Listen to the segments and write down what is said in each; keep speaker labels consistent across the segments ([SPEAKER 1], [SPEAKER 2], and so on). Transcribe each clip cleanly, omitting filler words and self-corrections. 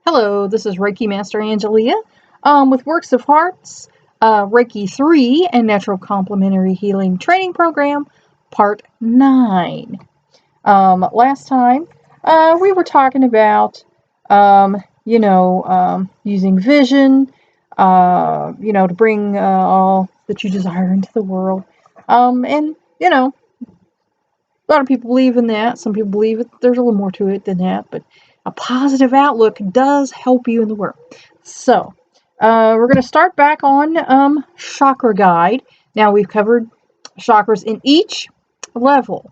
[SPEAKER 1] Hello, this is Reiki Master Angelia with Works of Hearts, Reiki 3 and Natural Complementary Healing Training Program, Part 9. Last time we were talking about, using vision, to bring all that you desire into the world. A lot of people believe in that. Some people believe there's a little more to it than that, but a positive outlook does help you in the world. So, we're going to start back on chakra guide. Now, we've covered chakras in each level.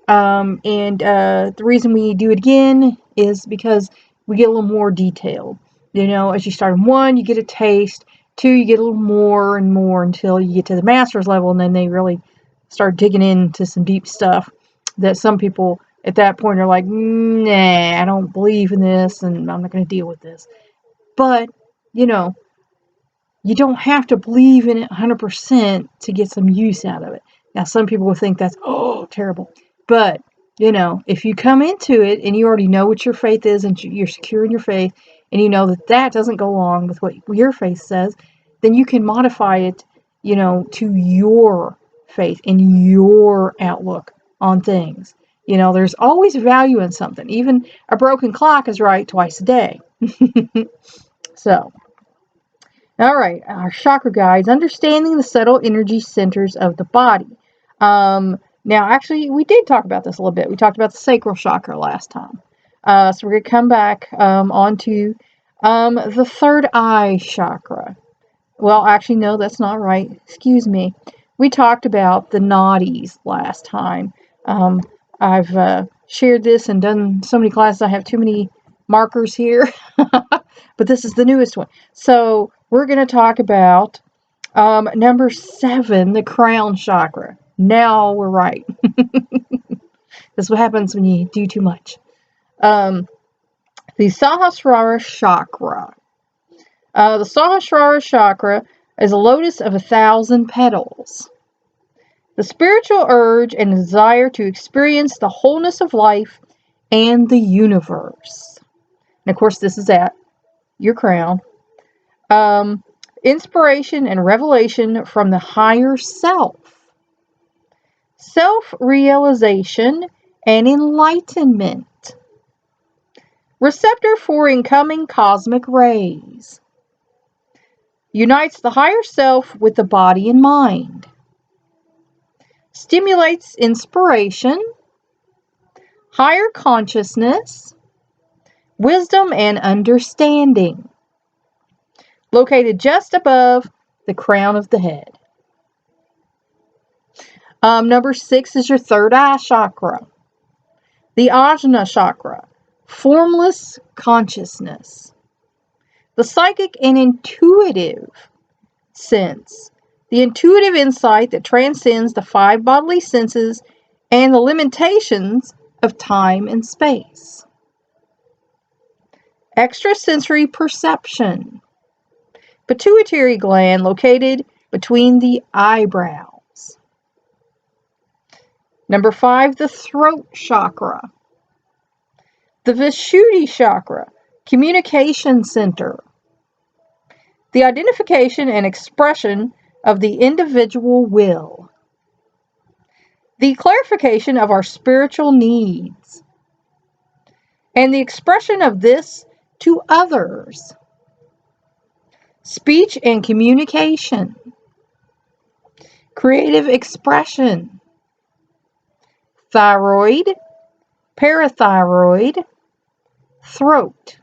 [SPEAKER 1] The reason we do it again is because we get a little more detailed. As you start in 1, you get a taste. 2, you get a little more and more until you get to the master's level, and then they really start digging into some deep stuff that some people at that point are like, nah, I don't believe in this, and I'm not going to deal with this. But, you don't have to believe in it 100% to get some use out of it. Now, some people will think that's, terrible. But, if you come into it and you already know what your faith is and you're secure in your faith, and you know that doesn't go along with what your faith says, then you can modify it, to your faith and your outlook on things. There's always value in something. Even a broken clock is right twice a day. So, all right, our chakra guides, understanding the subtle energy centers of the body. Now, actually, we did talk about this a little bit. We talked about the sacral chakra last time. So we're going to come back onto the third eye chakra. Well, actually, no, that's not right. Excuse me. We talked about the nadis last time. I've shared this and done so many classes, I have too many markers here. But this is the newest one. So we're going to talk about number 7, the crown chakra. Now we're right. That's what happens when you do too much. The Sahasrara chakra. The Sahasrara chakra is a lotus of 1,000 petals. The spiritual urge and desire to experience the wholeness of life and the universe. And of course, this is at your crown. Inspiration and revelation from the higher self. Self-realization and enlightenment. Receptor for incoming cosmic rays. Unites the higher self with the body and mind. Stimulates inspiration, higher consciousness, wisdom, and understanding. Located just above the crown of the head. Number 6 is your third eye chakra. The Ajna chakra, formless consciousness. The psychic and intuitive sense. The intuitive insight that transcends the 5 bodily senses and the limitations of time and space. Extrasensory perception. Pituitary gland located between the eyebrows. Number 5, the throat chakra. The Vishuddhi chakra, communication center. The identification and expression of the individual will. The clarification of our spiritual needs. And the expression of this to others. Speech and communication. Creative expression. Thyroid, parathyroid, throat.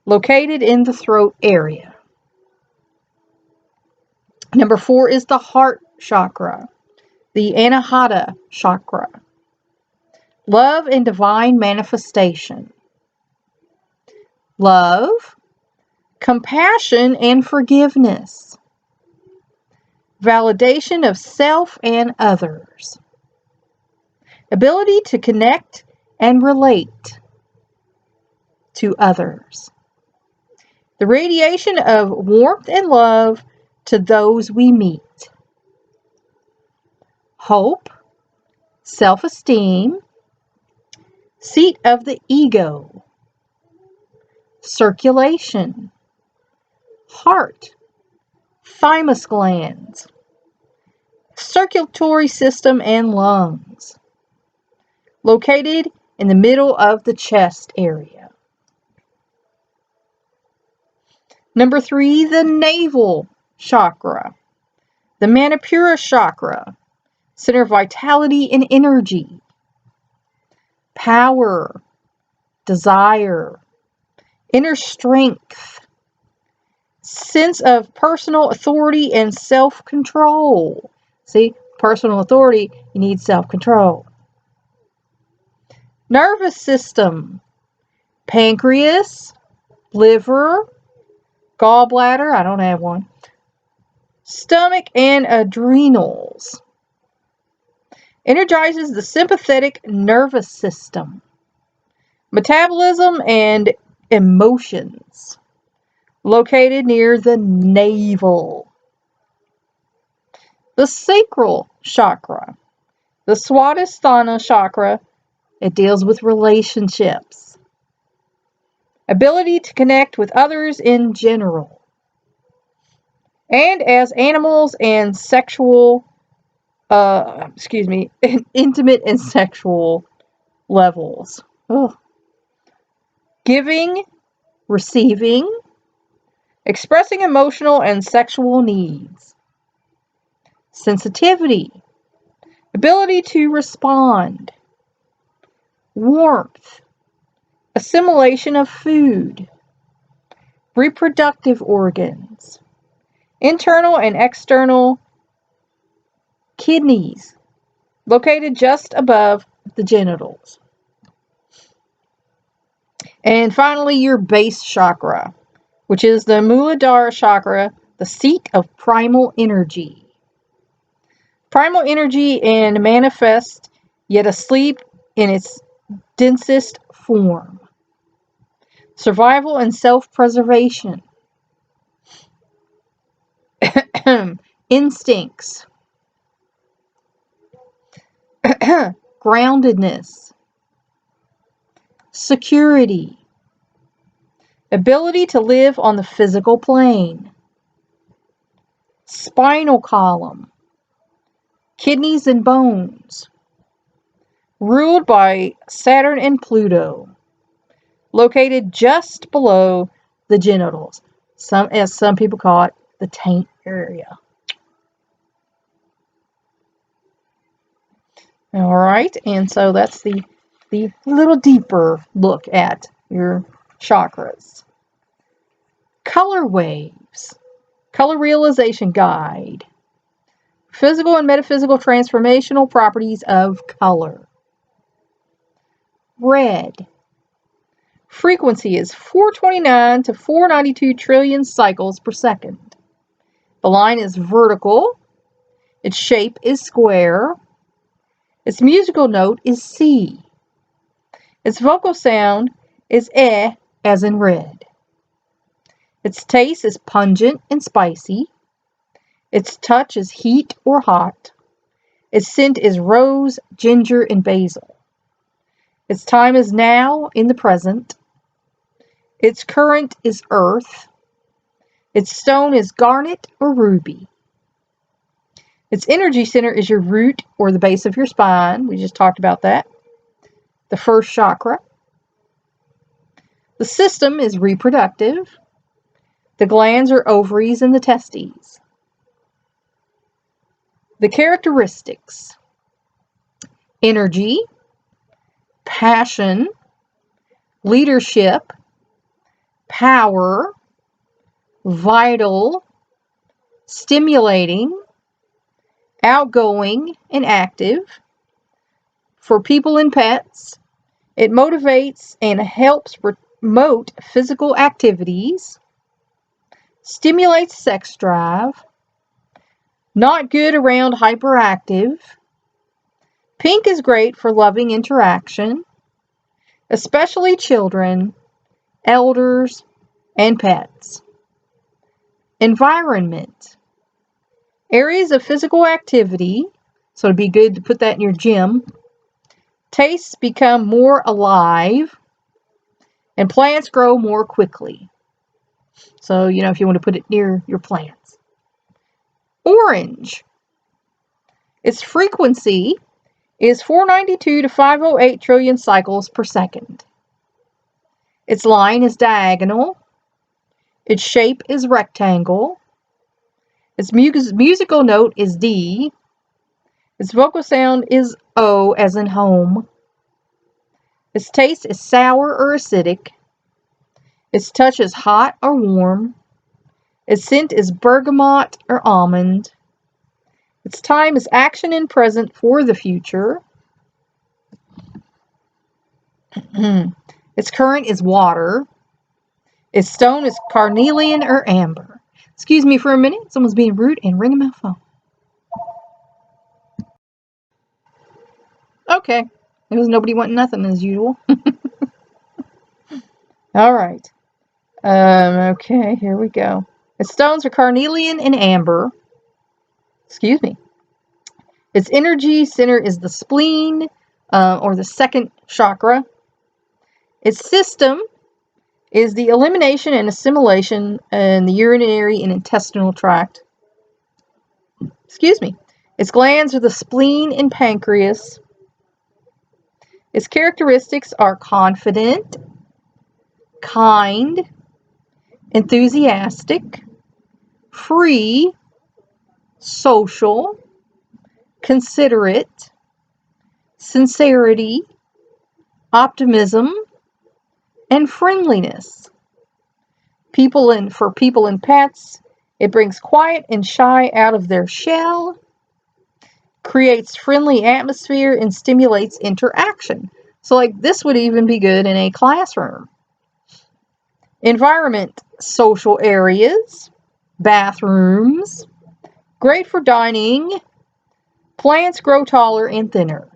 [SPEAKER 1] Located in the throat area. Number 4 is the heart chakra, the Anahata chakra. Love and divine manifestation. Love, compassion and forgiveness. Validation of self and others. Ability to connect and relate to others. The radiation of warmth and love to those we meet. Hope, self-esteem, seat of the ego, circulation, heart, thymus glands, circulatory system, and lungs. Located in the middle of the chest area. Number 3, the navel chakra. The Manipura chakra, center of vitality and energy, power, desire, inner strength, sense of personal authority and self-control. See, personal authority, you need self-control. Nervous system, pancreas, liver, gallbladder, I don't have one, stomach, and adrenals. Energizes the sympathetic nervous system, metabolism, and emotions. Located near the navel. The sacral chakra, the Swadhisthana chakra, it deals with relationships. Ability to connect with others in general. And as animals and sexual, intimate and sexual levels. Oh. Giving, receiving, expressing emotional and sexual needs. Sensitivity, ability to respond. Warmth, assimilation of food. Reproductive organs. Internal and external kidneys, located just above the genitals. And finally, your base chakra, which is the Muladhara chakra, the seat of primal energy. Primal energy and manifest, yet asleep in its densest form. Survival and self-preservation. Instincts. Groundedness. Security. Ability to live on the physical plane. Spinal column. Kidneys and bones. Ruled by Saturn and Pluto. Located just below the genitals. As some people call it, the taint area. All right, and so that's the little deeper look at your chakras. Color waves. Color realization guide. Physical and metaphysical transformational properties of color. Red. Frequency is 429 to 492 trillion cycles per second. The line is vertical. Its shape is square. Its musical note is C. Its vocal sound is eh, as in red. Its taste is pungent and spicy. Its touch is heat or hot. Its scent is rose, ginger, and basil. Its time is now, in the present. Its current is earth. Its stone is garnet or ruby. Its energy center is your root or the base of your spine. We just talked about that. The first chakra. The system is reproductive. The glands are ovaries and the testes. The characteristics. Energy, passion, leadership, power, vital, stimulating, outgoing, and active. For people and pets, it motivates and helps promote physical activities, stimulates sex drive, not good around hyperactive. Pink is great for loving interaction, especially children, elders, and pets. Environment. Areas of physical activity, so it'd be good to put that in your gym. Tastes become more alive. And plants grow more quickly. So, if you want to put it near your plants. Orange. Its frequency is 492 to 508 trillion cycles per second. Its line is diagonal. Its shape is rectangle. Its musical note is D. Its vocal sound is O, as in home. Its taste is sour or acidic. Its touch is hot or warm. Its scent is bergamot or almond. Its time is action and present for the future. Its current is water. Its stone is carnelian or amber. Excuse me for a minute. Someone's being rude and ringing my phone. Okay. There was nobody wanting nothing as usual. All right. Okay, here we go. Its stones are carnelian and amber. Excuse me. Its energy center is the spleen, or the second chakra. Its system is the elimination and assimilation in the urinary and intestinal tract. Excuse me. Its glands are the spleen and pancreas. Its characteristics are confident, kind, enthusiastic, free, social, considerate, sincerity, optimism, and friendliness. For people and pets, it brings quiet and shy out of their shell, creates friendly atmosphere, and stimulates interaction. So, this would even be good in a classroom. Environment, social areas, bathrooms, great for dining. Plants grow taller and thinner.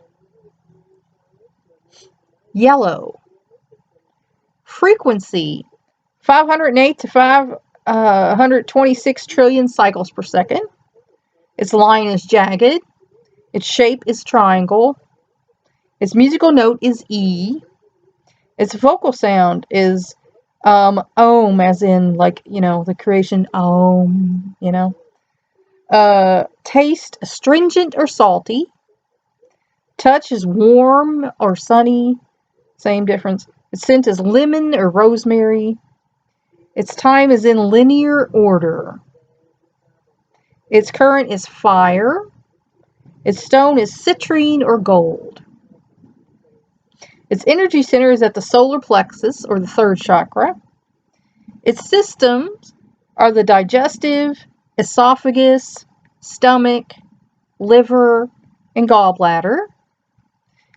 [SPEAKER 1] Yellow. Frequency, 508 to 526 trillion cycles per second. Its line is jagged. Its shape is triangle. Its musical note is E. Its vocal sound is Om, as in, the creation Om, Taste, astringent or salty. Touch is warm or sunny. Same difference. Its scent is lemon or rosemary. Its time is in linear order. Its current is fire. Its stone is citrine or gold. Its energy center is at the solar plexus, or the third chakra. Its systems are the digestive, esophagus, stomach, liver, and gallbladder.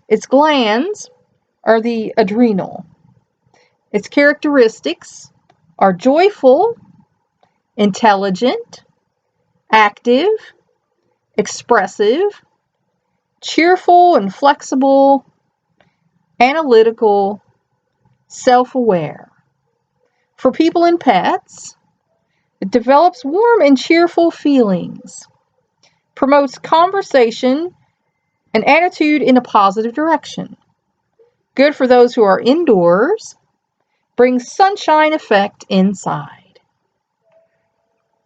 [SPEAKER 1] Its glands are the adrenal. Its characteristics are joyful, intelligent, active, expressive, cheerful and flexible, analytical, self-aware. For people and pets, it develops warm and cheerful feelings, promotes conversation and attitude in a positive direction. Good for those who are indoors, brings sunshine effect inside.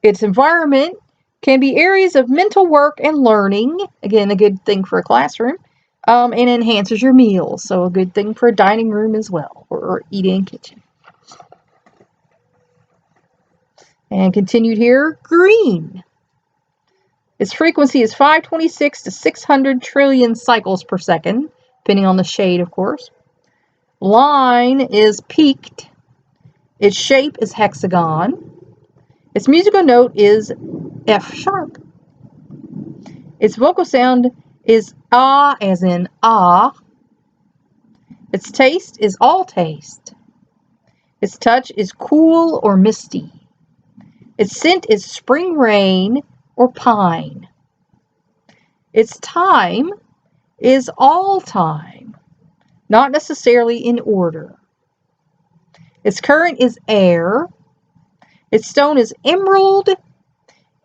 [SPEAKER 1] Its environment can be areas of mental work and learning, again, a good thing for a classroom, and enhances your meals, so a good thing for a dining room as well, or eating kitchen. And continued here, green. Its frequency is 526 to 600 trillion cycles per second, depending on the shade, of course. Line is peaked. Its shape is hexagon. Its musical note is F sharp. Its vocal sound is ah, as in ah. Its taste is all taste. Its touch is cool or misty. Its scent is spring rain or pine. Its time is all time, not necessarily in order. Its current is air. Its stone is emerald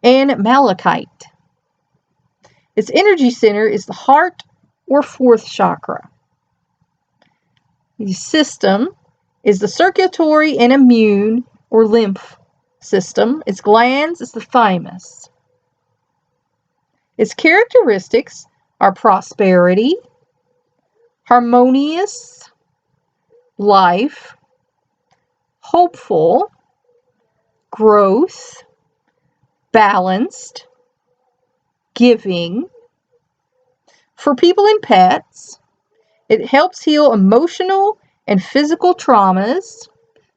[SPEAKER 1] and malachite. Its energy center is the heart or fourth chakra. The system is the circulatory and immune or lymph system. Its glands is the thymus. Its characteristics are prosperity, harmonious, life, hopeful, growth, balanced, giving. For people and pets, it helps heal emotional and physical traumas.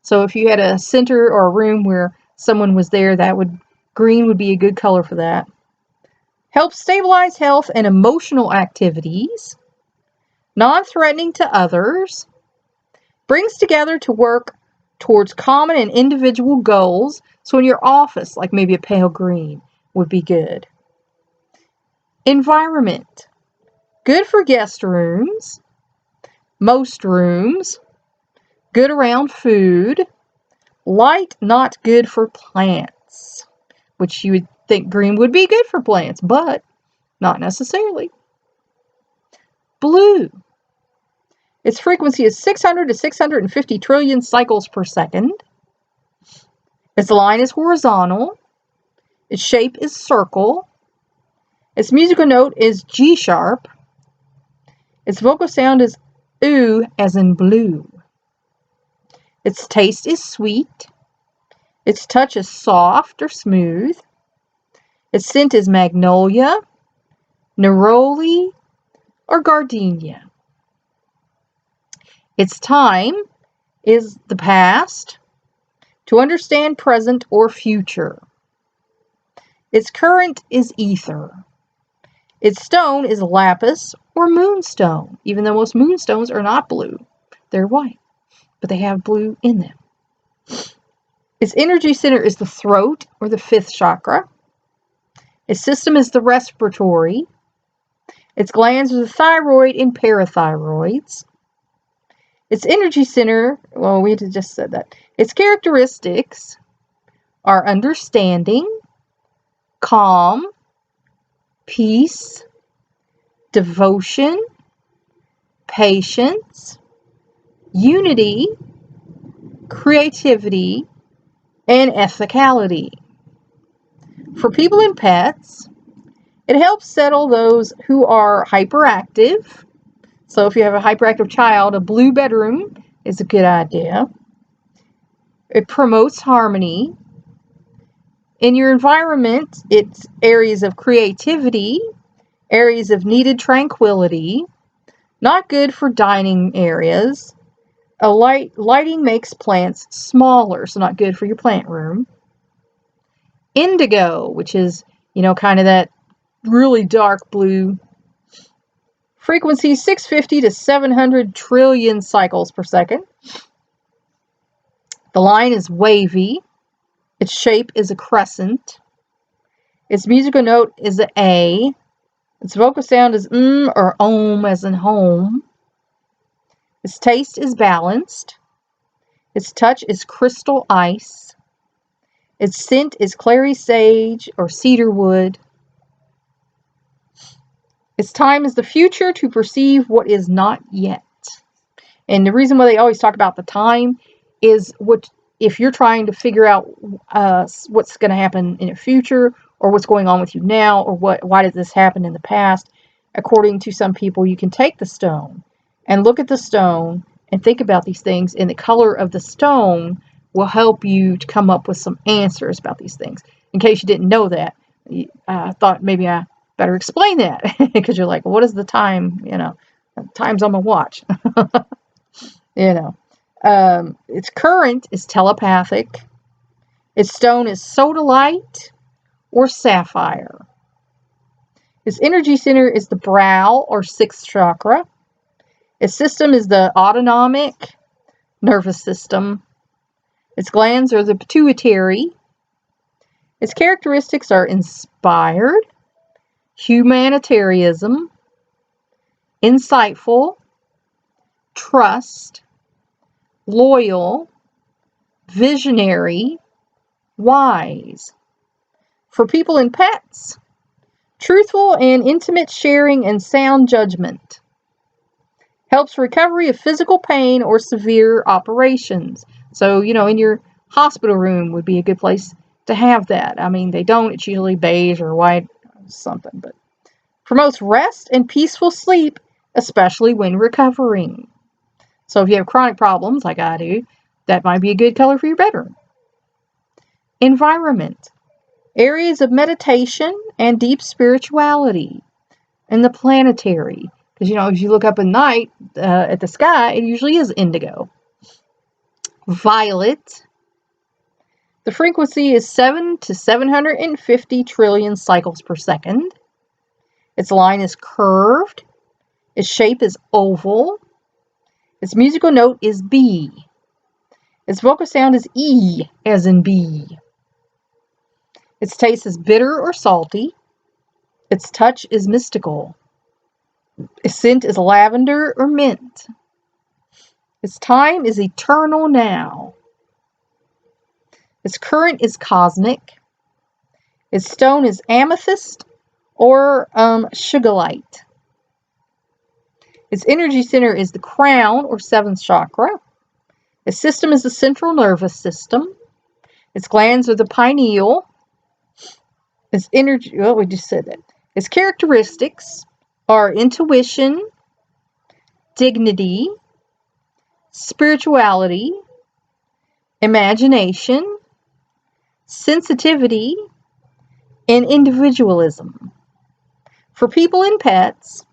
[SPEAKER 1] So if you had a center or a room where someone was there, green would be a good color for that. Helps stabilize health and emotional activities. Non-threatening to others. Brings together to work towards common and individual goals. So in your office, like maybe a pale green would be good. Environment. Good for guest rooms. Most rooms. Good around food. Light, not good for plants. Which you would think green would be good for plants, but not necessarily. Blue. Its frequency is 600 to 650 trillion cycles per second. Its line is horizontal. Its shape is circle. Its musical note is G sharp. Its vocal sound is ooh, as in blue. Its taste is sweet. Its touch is soft or smooth. Its scent is magnolia, neroli, or gardenia. Its time is the past, to understand present or future. Its current is ether. Its stone is lapis or moonstone, even though most moonstones are not blue. They're white, but they have blue in them. Its energy center is the throat or the fifth chakra. Its system is the respiratory. Its glands are the thyroid and parathyroids. Its energy center, well, we just said that. Its characteristics are understanding, calm, peace, devotion, patience, unity, creativity, and ethicality. For people and pets, it helps settle those who are hyperactive. So if you have a hyperactive child, a blue bedroom is a good idea. It promotes harmony. In your environment, it's areas of creativity, areas of needed tranquility, not good for dining areas. Lighting makes plants smaller, so not good for your plant room. Indigo, which is, kind of that really dark blue. Frequency 650 to 700 trillion cycles per second. The line is wavy. Its shape is a crescent. Its musical note is an A. Its vocal sound is or om as in home. Its taste is balanced. Its touch is crystal ice. Its scent is clary sage or cedar wood. Its time is the future to perceive what is not yet. And the reason why they always talk about the time is if you're trying to figure out what's going to happen in the future or what's going on with you now or why did this happen in the past. According to some people, you can take the stone and look at the stone and think about these things, and the color of the stone will help you to come up with some answers about these things. In case you didn't know that, I thought maybe I better explain that because you're like, well, what is the time? Time's on my watch. Its current is telepathic. Its stone is sodalite or sapphire. Its energy center is the brow or sixth chakra. Its system is the autonomic nervous system. Its glands are the pituitary. Its characteristics are inspired, humanitarianism, insightful, trust, loyal, visionary, wise. For people and pets, truthful and intimate sharing and sound judgment. Helps recovery of physical pain or severe operations. So, in your hospital room would be a good place to have that. I mean, they don't. It's usually beige or white, something. But promotes rest and peaceful sleep, especially when recovering. So if you have chronic problems like I do, that might be a good color for your bedroom. Environment. Areas of meditation and deep spirituality. And the planetary. Because, as you look up at night at the sky, it usually is indigo. Violet. The frequency is 7 to 750 trillion cycles per second. Its line is curved. Its shape is oval. Its musical note is B. Its vocal sound is E, as in bee. Its taste is bitter or salty. Its touch is mystical. Its scent is lavender or mint. Its time is eternal now. Its current is cosmic. Its stone is amethyst or sugarlight. Its energy center is the crown or seventh chakra. Its system is the central nervous system. Its glands are the pineal. Its energy, well, we just said that. Its characteristics are intuition, dignity, spirituality, imagination, sensitivity, and individualism. For people and pets,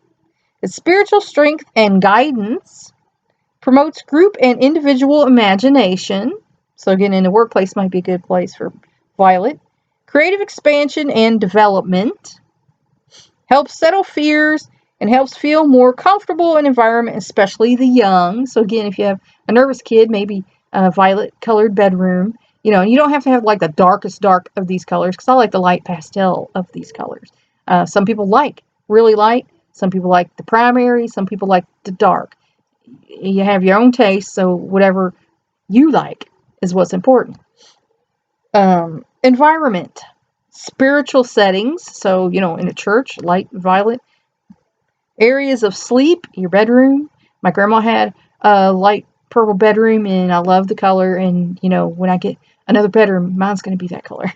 [SPEAKER 1] its spiritual strength and guidance, promotes group and individual imagination. So again, in the workplace might be a good place for violet. Creative expansion and development. Helps settle fears and helps feel more comfortable in environment, especially the young. So again, if you have a nervous kid, maybe a violet colored bedroom. And you don't have to have like the darkest dark of these colors, because I like the light pastel of these colors. Some people like really light. Some people like the primary. Some people like the dark. You have your own taste, so whatever you like is what's important. Environment. Spiritual settings, so, in a church, light violet. Areas of sleep, your bedroom. My grandma had a light purple bedroom, and I love the color, and, when I get another bedroom, mine's going to be that color.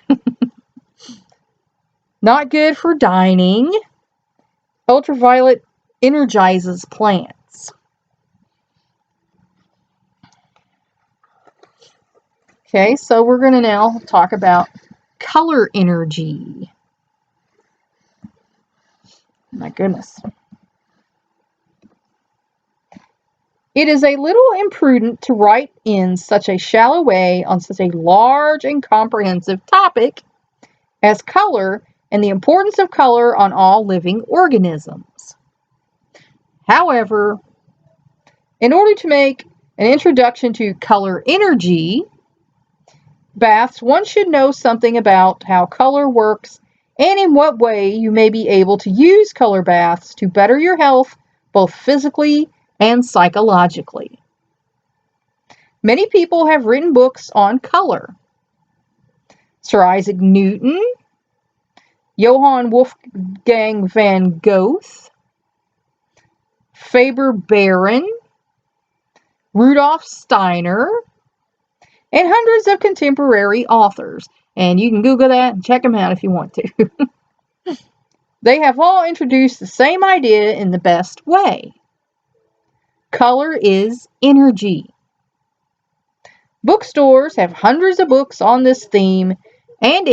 [SPEAKER 1] Not good for dining. Ultraviolet energizes plants. Okay, so we're going to now talk about color energy. My goodness. It is a little imprudent to write in such a shallow way on such a large and comprehensive topic as color and the importance of color on all living organisms. However, in order to make an introduction to color energy baths, one should know something about how color works and in what way you may be able to use color baths to better your health, both physically and psychologically. Many people have written books on color. Sir Isaac Newton, Johann Wolfgang van Goethe, Faber Baron, Rudolf Steiner, and hundreds of contemporary authors. And you can Google that and check them out if you want to. They have all introduced the same idea in the best way. Color is energy. Bookstores have hundreds of books on this theme, and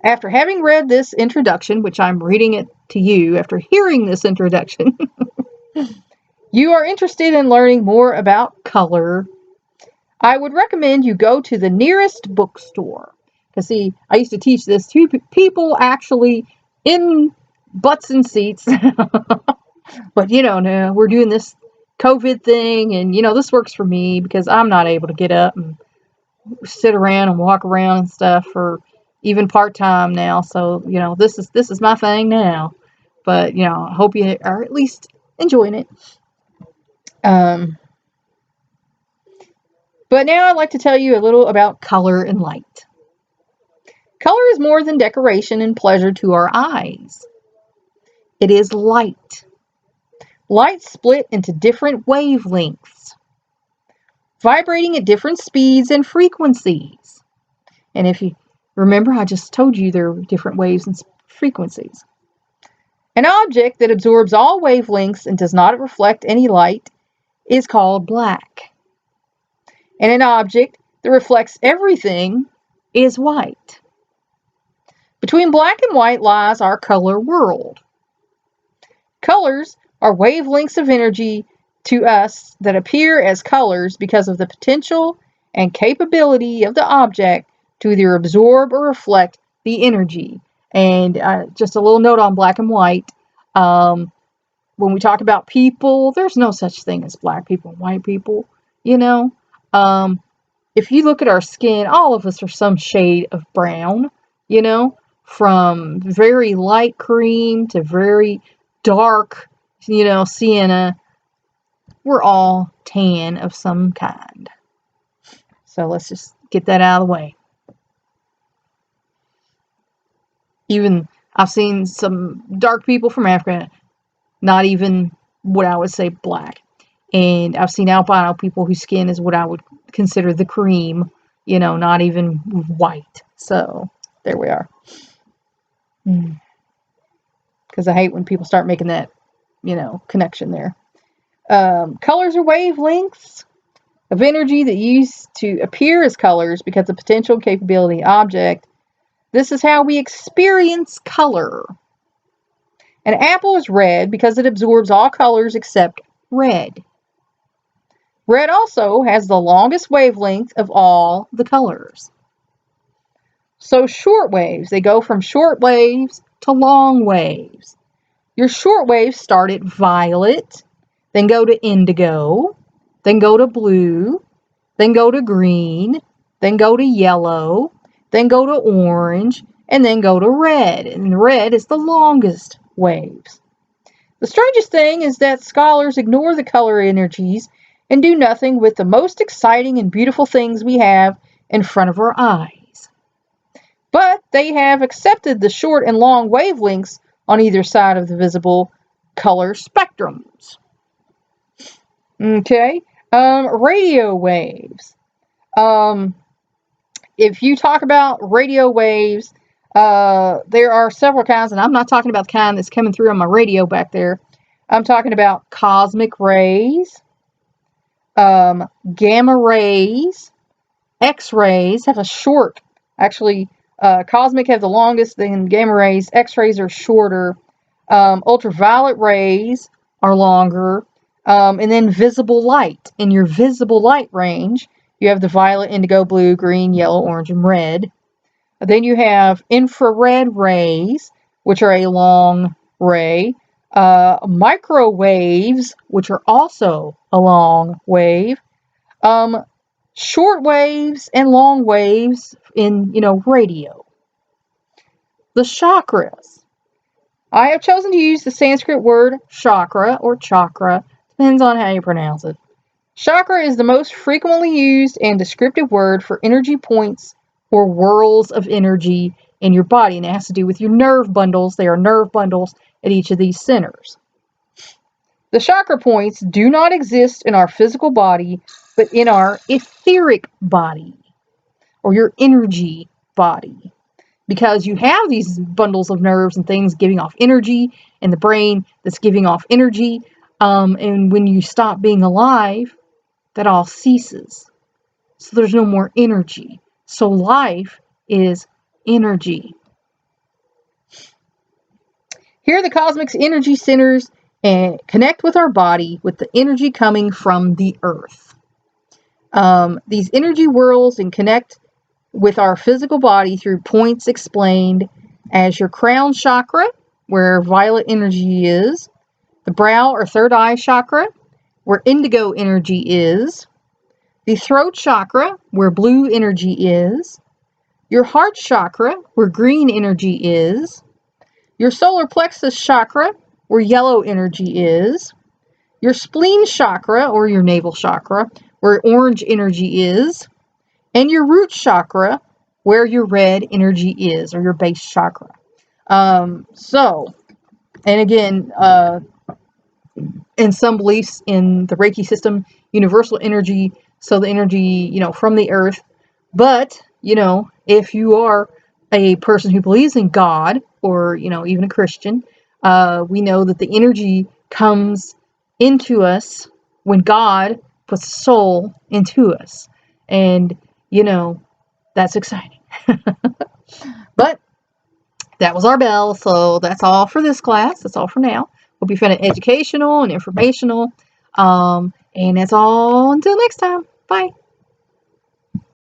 [SPEAKER 1] after having read this introduction, which I'm reading it to you after hearing this introduction, you are interested in learning more about color, I would recommend you go to the nearest bookstore. Because, see, I used to teach this to people actually in butts and seats. But, now we're doing this COVID thing, and, this works for me because I'm not able to get up and sit around and walk around and stuff for even part-time now. So, this is my thing now. But, I hope you are at least enjoying it. But now I'd like to tell you a little about color and light. Color is more than decoration and pleasure to our eyes. It is light. Light split into different wavelengths, vibrating at different speeds and frequencies. And if you remember, I just told you there are different waves and frequencies. An object that absorbs all wavelengths and does not reflect any light is called black. And an object that reflects everything is white. Between black and white lies our color world. Colors are wavelengths of energy to us that appear as colors because of the potential and capability of the object to either absorb or reflect the energy. And just a little note on black and white. When we talk about people, there's no such thing as black people and white people, you know. If you look at our skin, all of us are some shade of brown, you know, from very light cream to very dark, you know, sienna. We're all tan of some kind. So let's just get that out of the way. Even I've seen some dark people from Africa, not even what I would say black. And I've seen albino people whose skin is what I would consider the cream, you know, not even white. So there we are. Because I hate when people start making that, you know, connection there. Colors are wavelengths of energy that used to appear as colors because of potential capability of the object. This is how we experience color. An apple is red because it absorbs all colors except red. Red also has the longest wavelength of all the colors. So short waves, they go from short waves to long waves. Your short waves start at violet, then go to indigo, then go to blue, then go to green, then go to yellow, then go to orange, and then go to red. And red is the longest waves. The strangest thing is that scholars ignore the color energies and do nothing with the most exciting and beautiful things we have in front of our eyes. But they have accepted the short and long wavelengths on either side of the visible color spectrums. Okay, radio waves. If you talk about radio waves, there are several kinds, and I'm not talking about the kind that's coming through on my radio back there. I'm talking about cosmic rays, gamma rays, X-rays have a short, actually, cosmic have the longest, then gamma rays, X-rays are shorter, ultraviolet rays are longer, and then visible light. In your visible light range, you have the violet, indigo, blue, green, yellow, orange, and red. Then you have infrared rays, which are a long ray, microwaves, which are also a long wave, short waves and long waves in, radio. The chakras. I have chosen to use the Sanskrit word chakra or chakra, depends on how you pronounce it. Chakra is the most frequently used and descriptive word for energy points or whirls of energy in your body, and it has to do with your nerve bundles. They are nerve bundles at each of these centers. The chakra points do not exist in our physical body, but in our etheric body, or your energy body. Because you have these bundles of nerves and things giving off energy, and the brain that's giving off energy, and when you stop being alive, that all ceases. So there's no more energy. So life is energy. Here the cosmic's energy centers and connect with our body with the energy coming from the earth. These energy whirls and connect with our physical body through points explained as your crown chakra, where violet energy is, the brow or third eye chakra, where indigo energy is, the throat chakra, where blue energy is, your heart chakra, where green energy is, your solar plexus chakra, where yellow energy is, your spleen chakra, or your navel chakra, where orange energy is, and your root chakra, where your red energy is, or your base chakra. And again, in some beliefs in the Reiki system, universal energy, so the energy, from the earth. But, if you are a person who believes in God, or, even a Christian, we know that the energy comes into us when God puts soul into us. And, that's exciting. But that was our bell, so that's all for this class. That's all for now. Hope you found it educational and informational. And that's all until next time. Bye.